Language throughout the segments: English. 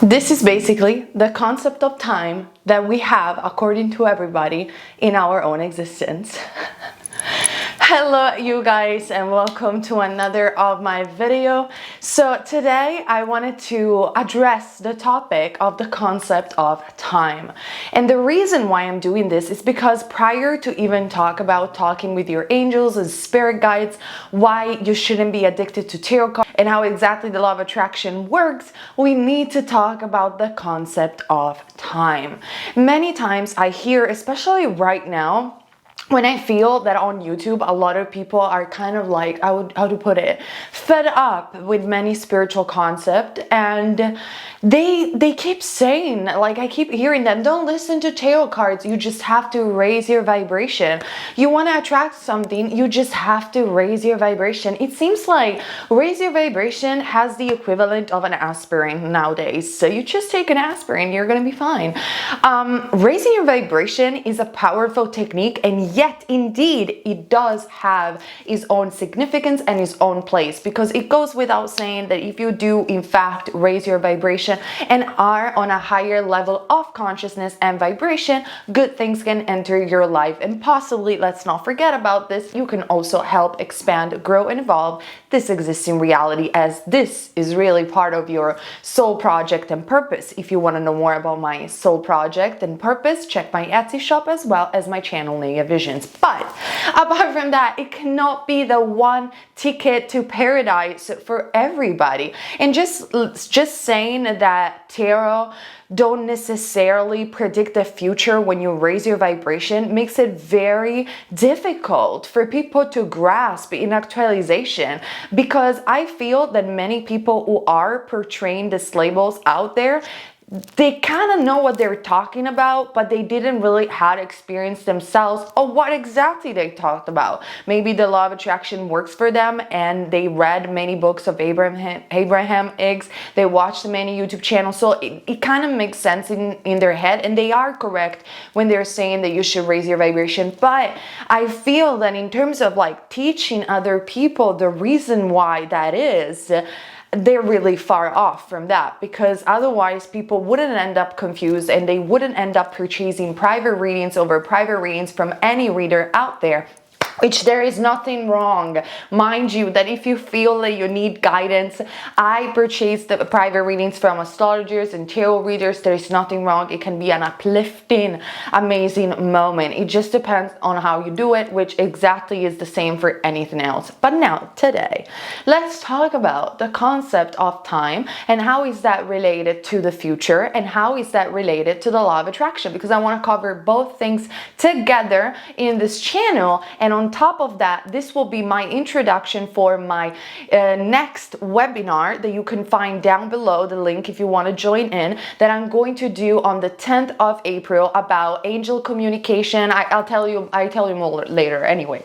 This is basically the concept of time that we have, according to everybody, in our own existence. Hello you guys, and welcome to another of my video. So today I wanted to address the topic of the concept of time. And the reason why I'm doing this is because prior to even talking with your angels and spirit guides, why you shouldn't be addicted to tarot cards and how exactly the law of attraction works, we need to talk about the concept of time. Many times I hear, especially right now, when I feel that on YouTube, a lot of people are kind of like, how to put it, fed up with many spiritual concepts, and they keep saying, like I keep hearing them, don't listen to tarot cards, you just have to raise your vibration. You want to attract something, you just have to raise your vibration. It seems like raise your vibration has the equivalent of an aspirin nowadays. So you just take an aspirin, you're going to be fine. Raising your vibration is a powerful technique, and yet indeed it does have its own significance and its own place, because it goes without saying that if you do in fact raise your vibration and are on a higher level of consciousness and vibration, good things can enter your life, and possibly, let's not forget about this, you can also help expand, grow, and evolve this existing reality, as this is really part of your soul project and purpose. If you want to know more about my soul project and purpose, check my Etsy shop as well as my channel Naya Visions. But apart from that, it cannot be the one ticket to paradise for everybody. And just saying that tarot don't necessarily predict the future when you raise your vibration makes it very difficult for people to grasp in actualization, because I feel that many people who are portraying these labels out there, they kind of know what they're talking about, but they didn't really have experience themselves or what exactly they talked about. Maybe the law of attraction works for them and they read many books of Abraham Hicks, they watched many YouTube channels, so it kind of makes sense in their head, and they are correct when they're saying that you should raise your vibration. But I feel that in terms of like teaching other people the reason why that is, they're really far off from that, because otherwise people wouldn't end up confused and they wouldn't end up purchasing private readings over private readings from any reader out there. Which there is nothing wrong. Mind you, that if you feel that you need guidance, I purchased the private readings from astrologers and tarot readers. There is nothing wrong. It can be an uplifting, amazing moment. It just depends on how you do it, which exactly is the same for anything else. But now, today, let's talk about the concept of time and how is that related to the future and how is that related to the law of attraction, because I want to cover both things together in this channel. And on top of that, this will be my introduction for my next webinar that you can find down below, the link if you want to join in, that I'm going to do on the 10th of April about angel communication. I tell you more later anyway.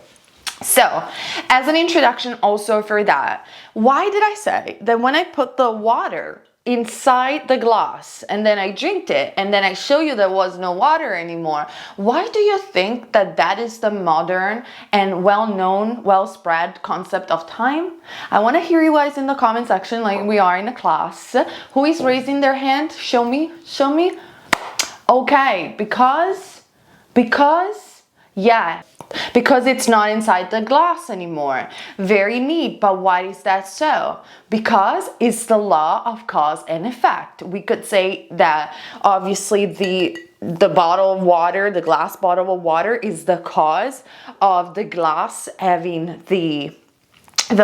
So, as an introduction also for that, why did I say that when I put the water inside the glass and then I drinked it and then I show you there was no water anymore? Why do you think that that is the modern and well-known, well-spread concept of time? I want to hear you guys in the comment section, like we are in a class. Who is raising their hand? Show me. Okay, because yeah, because it's not inside the glass anymore. Very neat, but why is that so? Because it's the law of cause and effect. We could say that obviously the bottle of water, the glass bottle of water, is the cause of the glass having the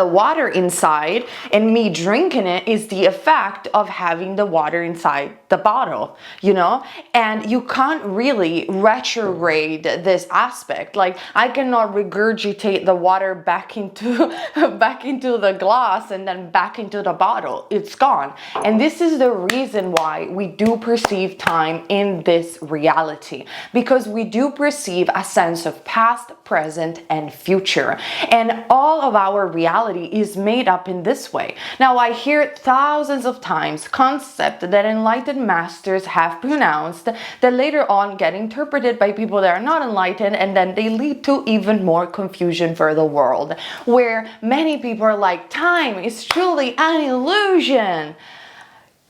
water inside, and me drinking it is the effect of having the water inside the bottle, you know? And you can't really retrograde this aspect. Like, I cannot regurgitate the water back into the glass and then back into the bottle. It's gone. And this is the reason why we do perceive time in this reality, because we do perceive a sense of past, present, and future. And all of our reality is made up in this way. Now, I hear thousands of times concept that enlightened ascended masters have pronounced that later on get interpreted by people that are not enlightened, and then they lead to even more confusion for the world, where many people are like, time is truly an illusion.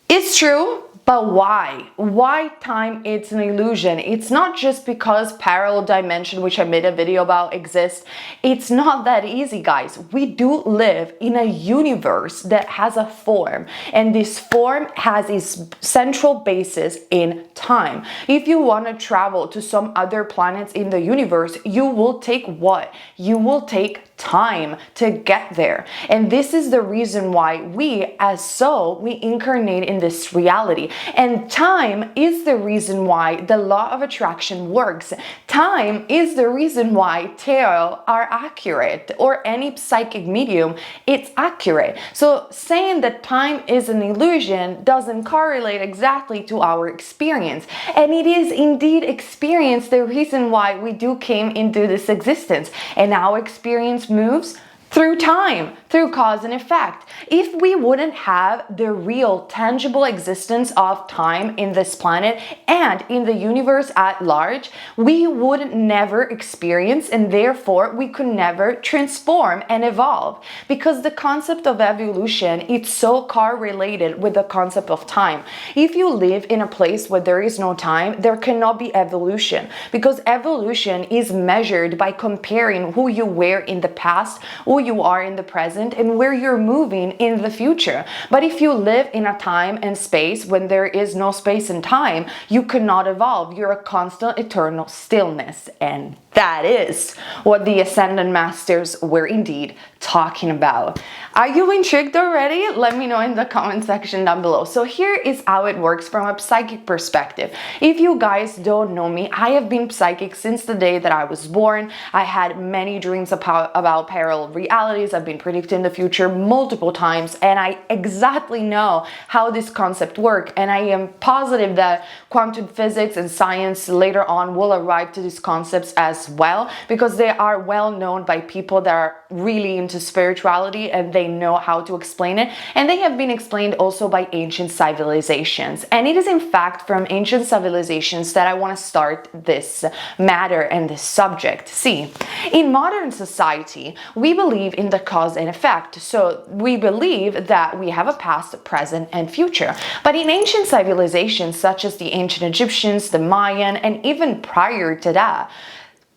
It's true, but why? Why time is an illusion? It's not just because parallel dimension, which I made a video about, exists. It's not that easy, guys. We do live in a universe that has a form, and this form has its central basis in time. If you want to travel to some other planets in the universe, you will take what? You will take time to get there. And this is the reason why we as soul, we incarnate in this reality. And time is the reason why the law of attraction works. Time is the reason why tarot are accurate, or any psychic medium, it's accurate. So saying that time is an illusion doesn't correlate exactly to our experience. And it is indeed experience the reason why we do came into this existence. And our experience moves through time, through cause and effect. If we wouldn't have the real tangible existence of time in this planet and in the universe at large, we would never experience, and therefore we could never transform and evolve, because the concept of evolution, it's so correlated with the concept of time. If you live in a place where there is no time, there cannot be evolution, because evolution is measured by comparing who you were in the past, who you are in the present, and where you're moving in the future. But if you live in a time and space when there is no space and time, you cannot evolve. You're a constant eternal stillness. And that is what the Ascended Masters were indeed talking about. Are you intrigued already? Let me know in the comment section down below. So here is how it works from a psychic perspective. If you guys don't know me, I have been psychic since the day that I was born. I had many dreams about parallel realities. I've been predicting the future multiple times, and I exactly know how this concept works. And I am positive that quantum physics and science later on will arrive to these concepts as well, because they are well known by people that are really into spirituality and they know how to explain it. And they have been explained also by ancient civilizations. And it is in fact from ancient civilizations that I want to start this matter and this subject. See, in modern society, we believe in the cause and effect. So we believe that we have a past, present, and future. But in ancient civilizations, such as the ancient Egyptians, the Mayan, and even prior to that,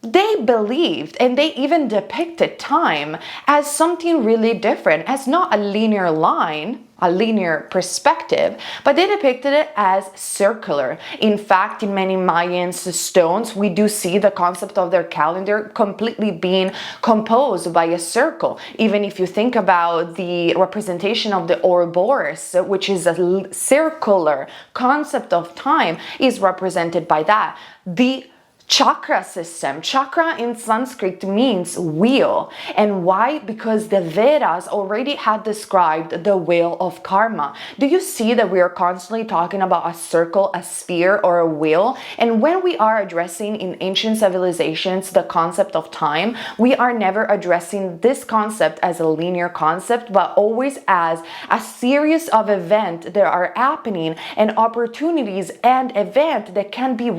they believed and they even depicted time as something really different, as not a linear line, a linear perspective, but they depicted it as circular. In fact, in many Mayan stones, we do see the concept of their calendar completely being composed by a circle. Even if you think about the representation of the Ouroboros, which is a circular concept of time, is represented by that. The chakra system. Chakra in Sanskrit means wheel. And why? Because the Vedas already had described the wheel of karma. Do you see that we are constantly talking about a circle, a sphere, or a wheel? And when we are addressing in ancient civilizations the concept of time, we are never addressing this concept as a linear concept, but always as a series of events that are happening and opportunities and events that can be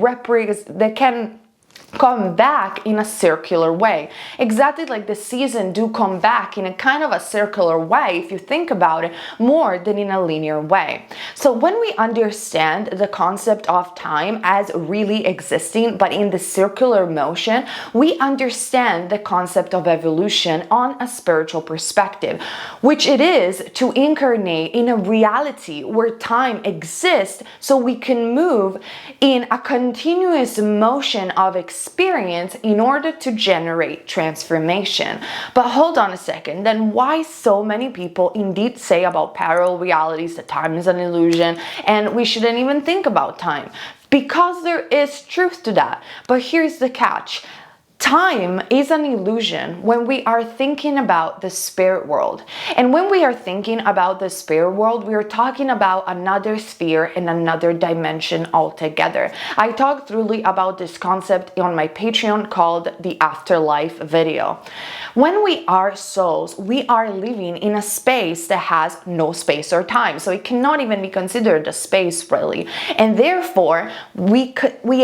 come back in a circular way. Exactly like the season do come back in a kind of a circular way, if you think about it, more than in a linear way. So when we understand the concept of time as really existing, but in the circular motion, we understand the concept of evolution on a spiritual perspective, which it is to incarnate in a reality where time exists so we can move in a continuous motion of experience in order to generate transformation. But hold on a second, then why so many people indeed say about parallel realities that time is an illusion and we shouldn't even think about time? Because there is truth to that. But here's the catch. Time is an illusion when we are thinking about the spirit world. And when we are thinking about the spirit world, we are talking about another sphere and another dimension altogether. I talked thoroughly about this concept on my Patreon called the Afterlife video. When we are souls, we are living in a space that has no space or time. So it cannot even be considered a space really. And therefore, we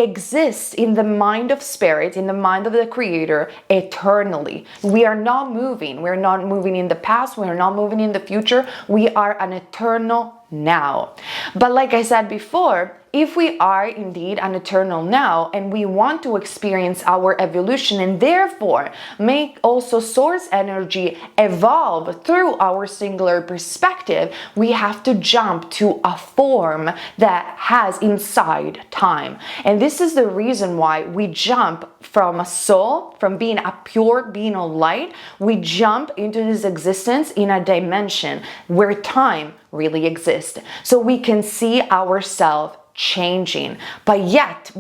exist in the mind of spirit, in the mind of the Creator eternally. We are not moving. We're not moving in the past. We're not moving in the future. We are an eternal now. But like I said before, if we are indeed an eternal now and we want to experience our evolution and therefore make also source energy evolve through our singular perspective, we have to jump to a form that has inside time. And this is the reason why we jump from a soul, from being a pure being of light, we jump into this existence in a dimension where time really exists. So we can see ourselves changing. But yet,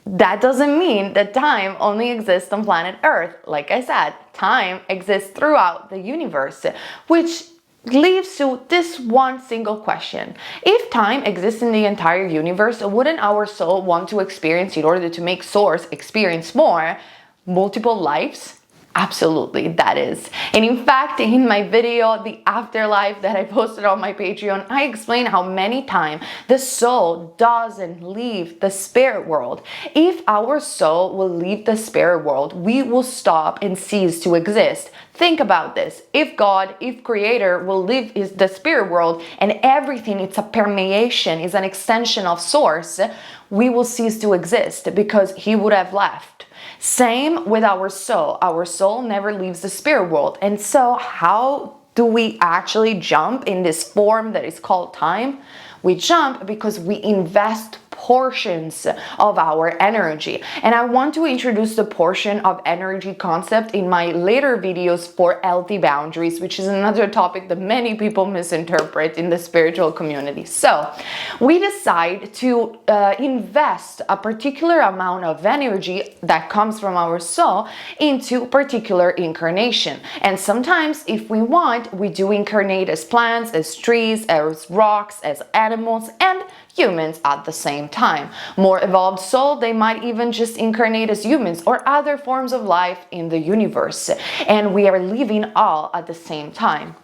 that doesn't mean that time only exists on planet Earth. Like I said, time exists throughout the universe, which leads to this one single question. If time exists in the entire universe, wouldn't our soul want to experience, in order to make source experience more, multiple lives? Absolutely, that is. And in fact, in my video, The Afterlife, that I posted on my Patreon, I explain how many times the soul doesn't leave the spirit world. If our soul will leave the spirit world, we will stop and cease to exist. Think about this. If God, if Creator will live in the spirit world and everything, it's a permeation, is an extension of source, we will cease to exist because He would have left. Same with our soul. Our soul never leaves the spirit world. And so how do we actually jump in this form that is called time? We jump because we invest portions of our energy. And I want to introduce the portion of energy concept in my later videos for healthy boundaries, which is another topic that many people misinterpret in the spiritual community. So we decide to invest a particular amount of energy that comes from our soul into particular incarnation. And sometimes if we want, we do incarnate as plants, as trees, as rocks, as animals, and humans at the same time. More evolved soul, they might even just incarnate as humans or other forms of life in the universe. And we are living all at the same time.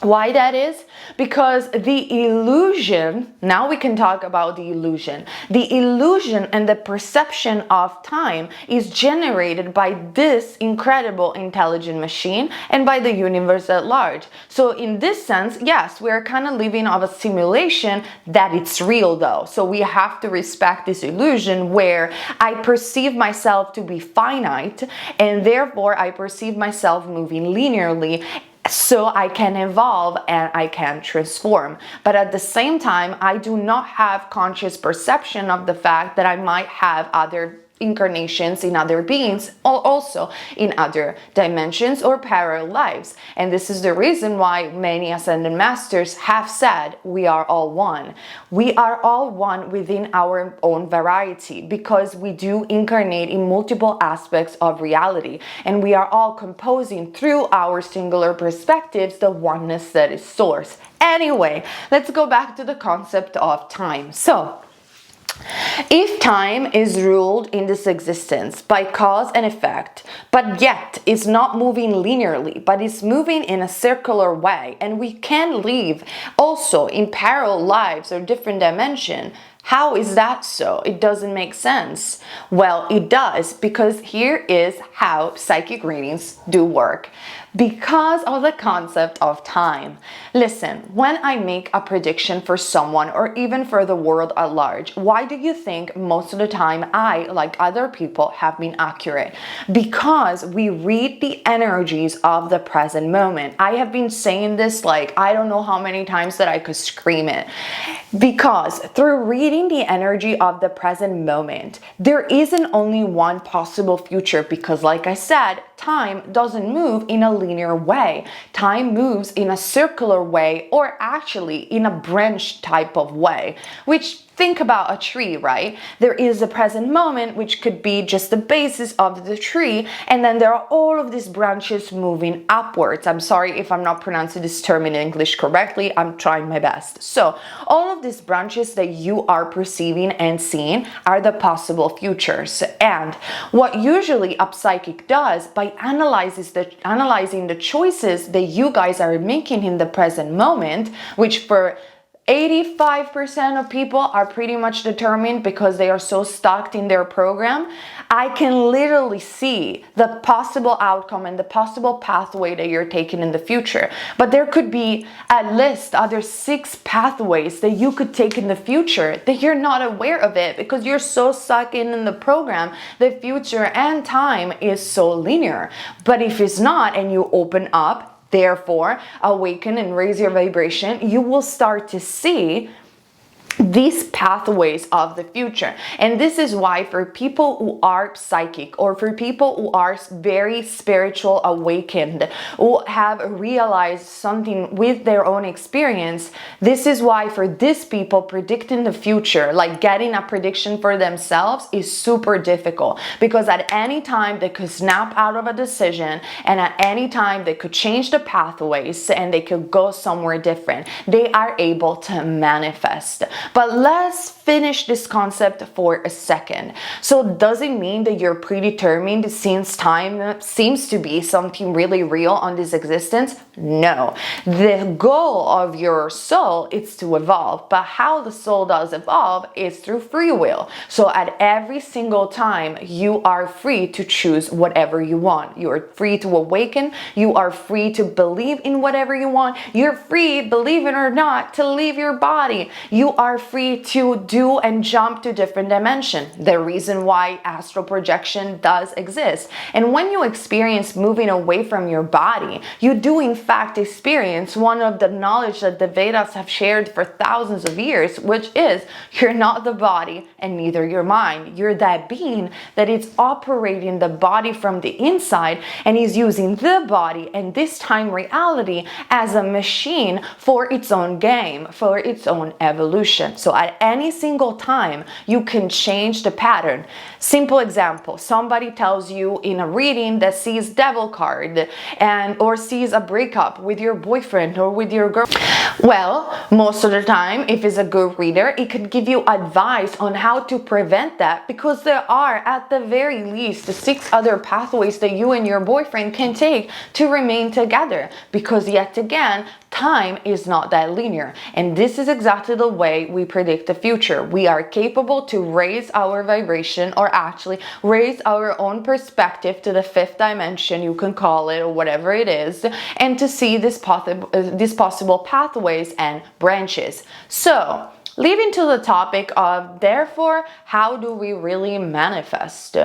Why that is? Because the illusion, now we can talk about the illusion. The illusion and the perception of time is generated by this incredible intelligent machine and by the universe at large. So in this sense, yes, we're kind of living of a simulation that it's real though. So we have to respect this illusion where I perceive myself to be finite and therefore I perceive myself moving linearly, so I can evolve and I can transform. But at the same time, I do not have conscious perception of the fact that I might have other incarnations in other beings, or also in other dimensions or parallel lives. And this is the reason why many ascended masters have said we are all one. We are all one within our own variety because we do incarnate in multiple aspects of reality, and we are all composing through our singular perspectives the oneness that is source. Anyway, let's go back to the concept of time. So if time is ruled in this existence by cause and effect, but yet is not moving linearly, but is moving in a circular way, and we can live also in parallel lives or different dimension, how is that so? It doesn't make sense. Well, it does, because here is how psychic readings do work. Because of the concept of time. Listen, when I make a prediction for someone or even for the world at large, why do you think most of the time I, like other people, have been accurate? Because we read the energies of the present moment. I have been saying this like I don't know how many times that I could scream it. Because through reading the energy of the present moment, there isn't only one possible future, because like I said, time doesn't move in a linear way. Time moves in a circular way, or actually in a branch type of way, which think about a tree, right? There is a present moment, which could be just the basis of the tree, and then there are all of these branches moving upwards. I'm sorry if I'm not pronouncing this term in English correctly. I'm trying my best. So all of these branches that you are perceiving and seeing are the possible futures. And what usually a psychic does by analyzing the choices that you guys are making in the present moment, which for 85% of people are pretty much determined because they are so stuck in their program, I can literally see the possible outcome and the possible pathway that you're taking in the future. But there could be at least other 6 pathways that you could take in the future that you're not aware of it because you're so stuck in the program. The future and time is so linear. But if it's not, and you open up, therefore awaken and raise your vibration, you will start to see these pathways of the future. And this is why for people who are psychic, or for people who are very spiritual awakened, who have realized something with their own experience, this is why for these people predicting the future, like getting a prediction for themselves, is super difficult, because at any time they could snap out of a decision, and at any time they could change the pathways and they could go somewhere different. They are able to manifest. But let's finish this concept for a second. So does it mean that you're predetermined since time seems to be something really real on this existence? No. The goal of your soul is to evolve, but how the soul does evolve is through free will. So at every single time, you are free to choose whatever you want. You are free to awaken. You are free to believe in whatever you want. You're free, believe it or not, to leave your body. You are free to do and jump to different dimension. The reason why astral projection does exist. And when you experience moving away from your body, you do in fact experience one of the knowledge that the Vedas have shared for thousands of years, which is you're not the body and neither your mind. You're that being that is operating the body from the inside and is using the body and this time reality as a machine for its own game, for its own evolution. So at any single time, you can change the pattern. Simple example, somebody tells you in a reading that sees devil card or sees a breakup with your boyfriend or with your girl. Well, most of the time, if it's a good reader, it could give you advice on how to prevent that, because there are at the very least 6 other pathways that you and your boyfriend can take to remain together, because yet again, time is not that linear. And this is exactly the way we predict the future. We are capable to raise our vibration, or actually raise our own perspective to the 5th dimension, you can call it, or whatever it is, and to see these possible pathways and branches. So, leading to the topic of, therefore, how do we really manifest?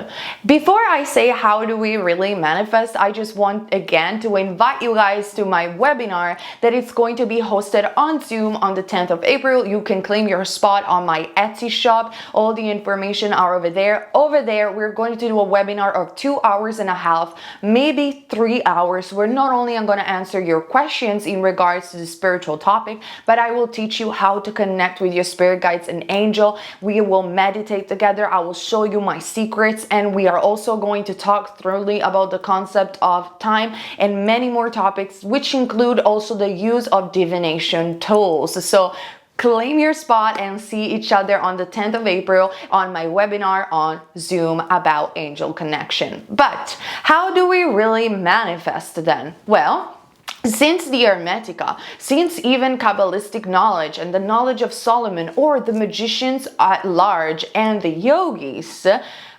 Before I say how do we really manifest, I just want again to invite you guys to my webinar that it's going to be hosted on Zoom on the 10th of April. You can claim your spot on my Etsy shop. All the information are over there. Over there, we're going to do a webinar of 2.5 hours, maybe 3 hours. We're not only going to answer your questions in regards to the spiritual topic, but I will teach you how to connect with your spirit guides and angel. We will meditate together. I will show you my secrets, and we are also going to talk thoroughly about the concept of time and many more topics, which include also the use of divination tools. So claim your spot and see each other on the 10th of April on my webinar on Zoom about angel connection. But how do we really manifest then? Well, since the Hermetica, since even Kabbalistic knowledge and the knowledge of Solomon or the magicians at large and the yogis,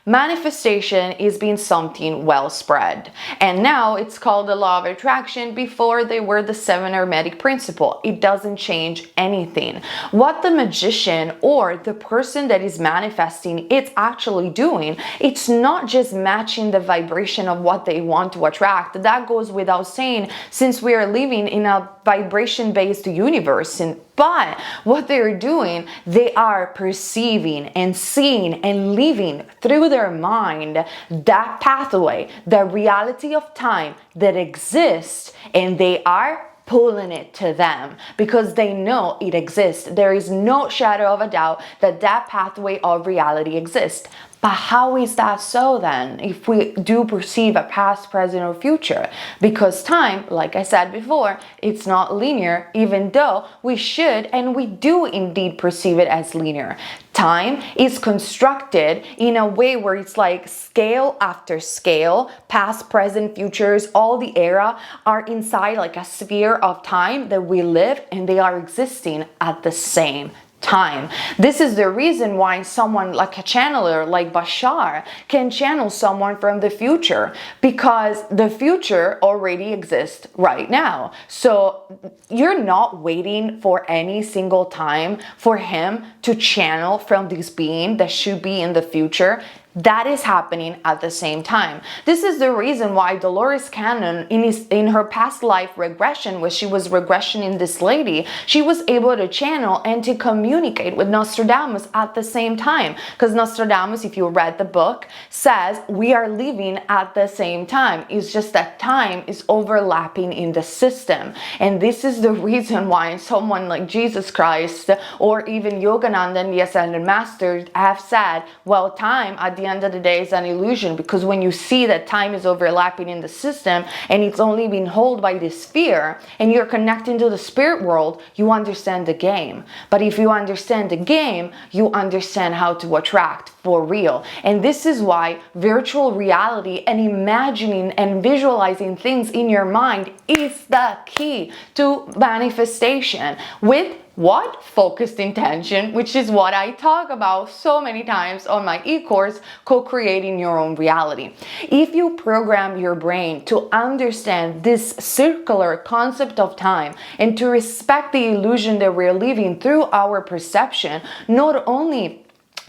manifestation is being something well spread. And now it's called the law of attraction. Before, they were the 7 Hermetic principle. It doesn't change anything. What the magician or the person that is manifesting it's actually doing, it's not just matching the vibration of what they want to attract. That goes without saying, since we are living in a vibration-based universe. But what they're doing, they are perceiving and seeing and living through their mind that pathway, the reality of time that exists, and they are pulling it to them because they know it exists. There is no shadow of a doubt that that pathway of reality exists. But how is that so then, if we do perceive a past, present, or future? Because time, like I said before, it's not linear, even though we should and we do indeed perceive it as linear. Time is constructed in a way where it's like scale after scale, past, present, futures, all the era are inside like a sphere of time that we live, and they are existing at the same time. This is the reason why someone like a channeler like Bashar can channel someone from the future, because the future already exists right now. So you're not waiting for any single time for him to channel from this being that should be in the future. That is happening at the same time. This is the reason why Dolores Cannon, in her past life regression, where she was regressioning this lady, she was able to channel and to communicate with Nostradamus at the same time. Because Nostradamus, if you read the book, says we are living at the same time. It's just that time is overlapping in the system. And this is the reason why someone like Jesus Christ or even Yogananda and the Ascended Masters have said, well, time at the end of the day is an illusion, because when you see that time is overlapping in the system and it's only being held by this sphere and you're connecting to the spirit world, you understand the game. But if you understand the game, you understand how to attract for real. And this is why virtual reality and imagining and visualizing things in your mind is the key to manifestation. With what? Focused intention, which is what I talk about so many times on my e-course, Co-Creating Your Own Reality. If you program your brain to understand this circular concept of time and to respect the illusion that we're living through our perception, not only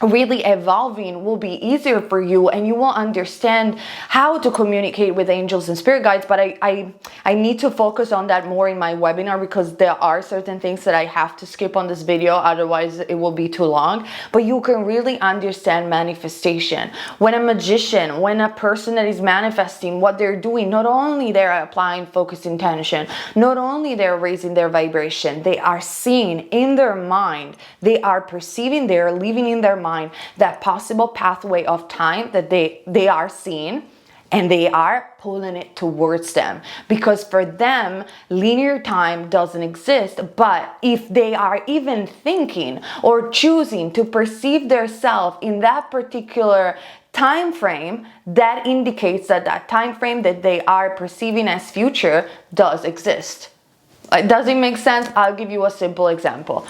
really evolving will be easier for you, and you will understand how to communicate with angels and spirit guides. But I need to focus on that more in my webinar, because there are certain things that I have to skip on this video, otherwise it will be too long. But you can really understand manifestation. When a magician, when a person that is manifesting, what they're doing, not only they're applying focused intention, not only they're raising their vibration, they are seeing in their mind, they are perceiving, they're living in their mind that possible pathway of time that they are seeing, and they are pulling it towards them. Because for them, linear time doesn't exist. But if they are even thinking or choosing to perceive their self in that particular time frame, that indicates that that time frame that they are perceiving as future does exist. Does it make sense? I'll give you a simple example.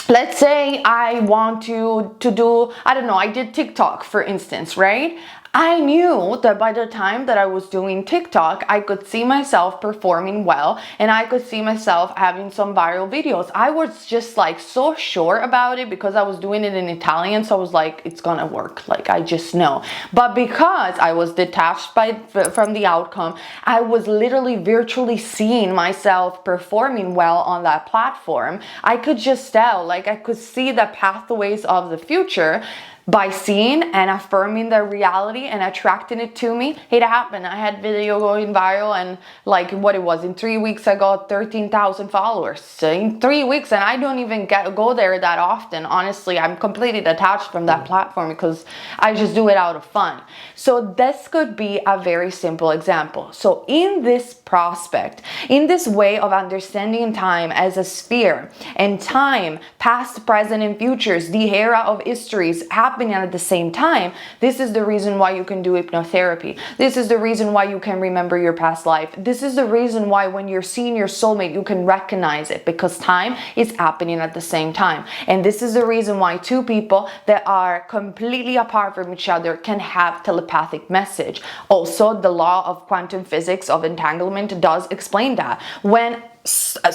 Let's say I want to do, I don't know, I did TikTok, for instance, right? I knew that by the time that I was doing TikTok, I could see myself performing well, and I could see myself having some viral videos. I was just like so sure about it because I was doing it in Italian. So I was like, it's gonna work. Like, I just know. But because I was detached from the outcome, I was literally virtually seeing myself performing well on that platform. I could just tell, like, I could see the pathways of the future. By seeing and affirming the reality and attracting it to me, it happened. I had video going viral, and like what it was, in 3 weeks I got 13,000 followers. In 3 weeks, and I don't even go there that often. Honestly, I'm completely detached from that platform because I just do it out of fun. So this could be a very simple example. So in this prospect, in this way of understanding time as a sphere, and time, past, present, and futures, the era of histories happening at the same time, this is the reason why you can do hypnotherapy. This is the reason why you can remember your past life. This is the reason why when you're seeing your soulmate, you can recognize it, because time is happening at the same time. And this is the reason why two people that are completely apart from each other can have telepathic message. Also, the law of quantum physics of entanglement does explain that. When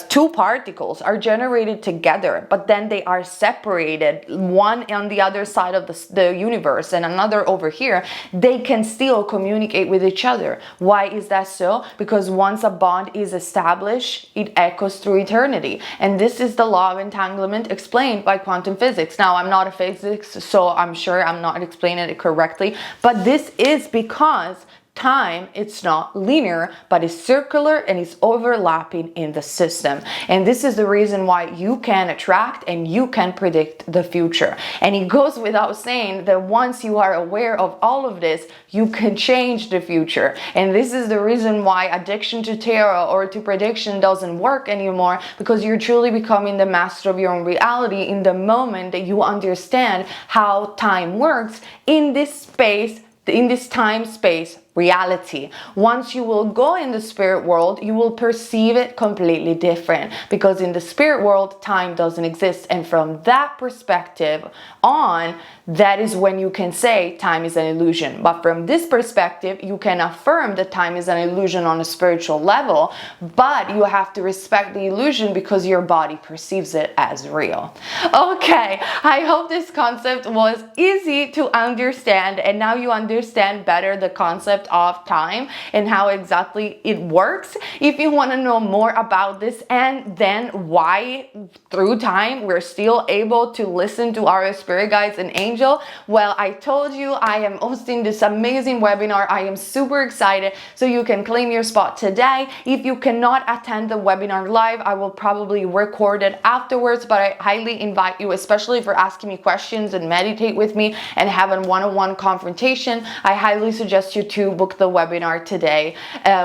two particles are generated together, but then they are separated, one on the other side of the universe and another over here, they can still communicate with each other. Why is that so? Because once a bond is established, it echoes through eternity. And this is the law of entanglement explained by quantum physics. Now, I'm not a physicist, so I'm sure I'm not explaining it correctly, but this is because time, it's not linear, but it's circular and it's overlapping in the system. And this is the reason why you can attract and you can predict the future. And it goes without saying that once you are aware of all of this, you can change the future. And this is the reason why addiction to tarot or to prediction doesn't work anymore, because you're truly becoming the master of your own reality in the moment that you understand how time works in this space, in this time space reality. Once you will go in the spirit world, you will perceive it completely different, because in the spirit world, time doesn't exist. And from that perspective on, that is when you can say time is an illusion. But from this perspective, you can affirm that time is an illusion on a spiritual level, but you have to respect the illusion because your body perceives it as real. Okay, I hope this concept was easy to understand, and now you understand better the concept of time and how exactly it works. If you want to know more about this and then why through time we're still able to listen to our spirit guides and angel, well, I told you I am hosting this amazing webinar. I am super excited, so you can claim your spot today. If you cannot attend the webinar live, I will probably record it afterwards, but I highly invite you, especially for asking me questions and meditate with me and have a one-on-one confrontation. I highly suggest you to book the webinar today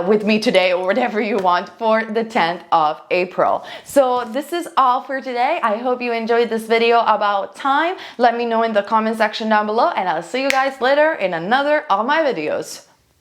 with me today, or whatever you want, for the 10th of April. So this is all for today. I hope you enjoyed this video about time. Let me know in the comment section down below, and I'll see you guys later in another of my videos.